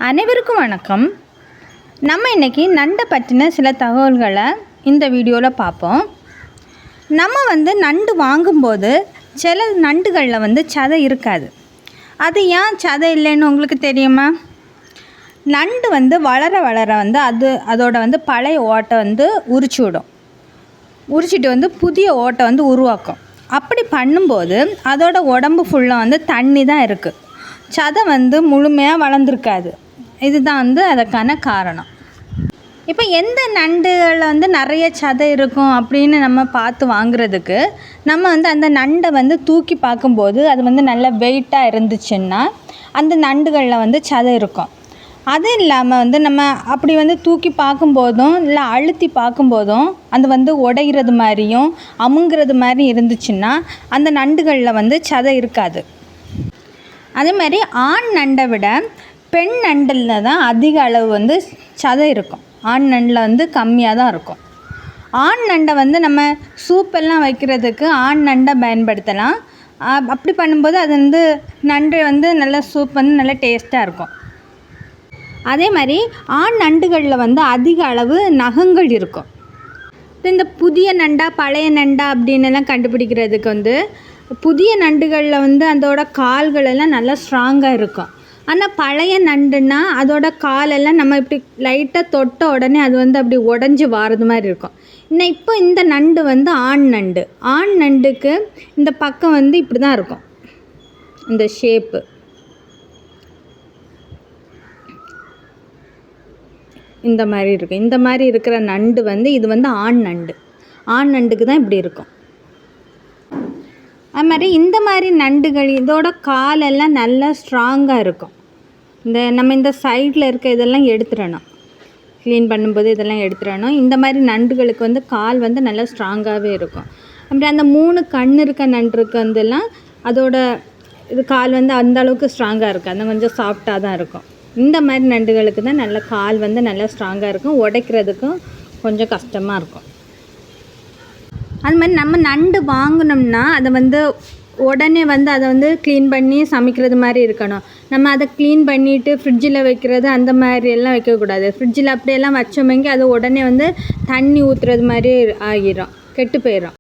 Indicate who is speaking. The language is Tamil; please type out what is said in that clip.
Speaker 1: அனைவருக்கும் வணக்கம். நம்ம இன்றைக்கி நண்டை பற்றின சில தகவல்களை இந்த வீடியோவில் பார்ப்போம். நம்ம நண்டு வாங்கும்போது சில நண்டுகளில் சதை இருக்காது. அது ஏன் சதை இல்லைன்னு உங்களுக்கு தெரியுமா? நண்டு வளர வளர அதோட பழைய ஓட்டை உரிச்சு விடும். உரிச்சிட்டு புதிய ஓட்டை உருவாக்கும். அப்படி பண்ணும்போது அதோட உடம்பு ஃபுல்லாக தண்ணி தான் இருக்குது. சதை முழுமையாக வளர்ந்துருக்காது. இதுதான் அதுக்கான காரணம். இப்போ எந்த நண்டுகளில் நிறைய சதை இருக்கும் அப்படின்னு நம்ம பார்த்து வாங்குறதுக்கு நம்ம அந்த நண்டை தூக்கி பார்க்கும்போது அது நல்ல வெயிட்டாக இருந்துச்சுன்னா அந்த நண்டுகளில் சதை இருக்கும். அது இல்லாமல் நம்ம அப்படி தூக்கி பார்க்கும்போதும் இல்லை அழுத்தி பார்க்கும்போதும் அது உடைகிறது மாதிரியும் அமுங்கிறது மாதிரி இருந்துச்சுன்னா அந்த நண்டுகளில் சதை இருக்காது. அதே மாதிரி ஆண் நண்டை விட பெண் நண்டில் தான் அதிக அளவு சதை இருக்கும். ஆண் நண்டில் கம்மியாக தான் இருக்கும். ஆண் நண்டை நம்ம சூப்பெல்லாம் வைக்கிறதுக்கு ஆண் நண்டை பயன்படுத்தலாம். அப்படி பண்ணும்போது அது நண்டு நல்ல சூப் நல்ல டேஸ்ட்டாக இருக்கும். அதே மாதிரி ஆண் நண்டுகளில் அதிக அளவு நகங்கள் இருக்கும். இந்த புதிய நண்டா பழைய நண்டா அப்படின்னுலாம் கண்டுபிடிக்கிறதுக்கு புதிய நண்டுகளில் அதோட கால்களெல்லாம் நல்லா ஸ்ட்ராங்காக இருக்கும். ஆனால் பழைய நண்டுன்னா அதோட காலெல்லாம் நம்ம இப்படி லைட்டாக தொட்ட உடனே அது அப்படி உடஞ்சி வாரது மாதிரி இருக்கும். இப்போ இந்த நண்டு ஆண் நண்டு. ஆண் நண்டுக்கு இந்த பக்கம் இப்படி தான் இருக்கும். இந்த ஷேப்பு இந்த மாதிரி இருக்கும். இந்த மாதிரி இருக்கிற நண்டு இது ஆண் நண்டு. ஆண் நண்டுக்கு தான் இப்படி இருக்கும். அது மாதிரி இந்த மாதிரி நண்டுகள் இதோட காலெல்லாம் நல்லா ஸ்ட்ராங்காக இருக்கும். நம்ம இந்த சைடில் இருக்க இதெல்லாம் எடுத்துடணும். க்ளீன் பண்ணும்போது இதெல்லாம் எடுத்துடணும். இந்த மாதிரி நண்டுகளுக்கு கால் நல்லா ஸ்ட்ராங்காகவே இருக்கும். அப்படி அந்த 3 கண் இருக்க நண்டுக்கு அதோட இது கால் அந்த அளவுக்கு ஸ்ட்ராங்காக இருக்கும். அது கொஞ்சம் சாஃப்டாக தான் இருக்கும். இந்த மாதிரி நண்டுகளுக்கு தான் நல்ல கால் நல்லா ஸ்ட்ராங்காக இருக்கும். உடைக்கிறதுக்கும் கொஞ்சம் கஷ்டமாக இருக்கும். அது மாதிரி நம்ம நண்டு வாங்கினோம்னா அதை உடனே அதை க்ளீன் பண்ணி சமைக்கிறது மாதிரி இருக்கணும். நம்ம அதை க்ளீன் பண்ணிவிட்டு ஃப்ரிட்ஜில் வைக்கிறது அந்த மாதிரி எல்லாம் வைக்கக்கூடாது. ஃப்ரிட்ஜில் அப்படியெல்லாம் வச்சோமெங்க அது உடனே தண்ணி ஊற்றுறது மாதிரி ஆகிரும், கெட்டு போயிடும்.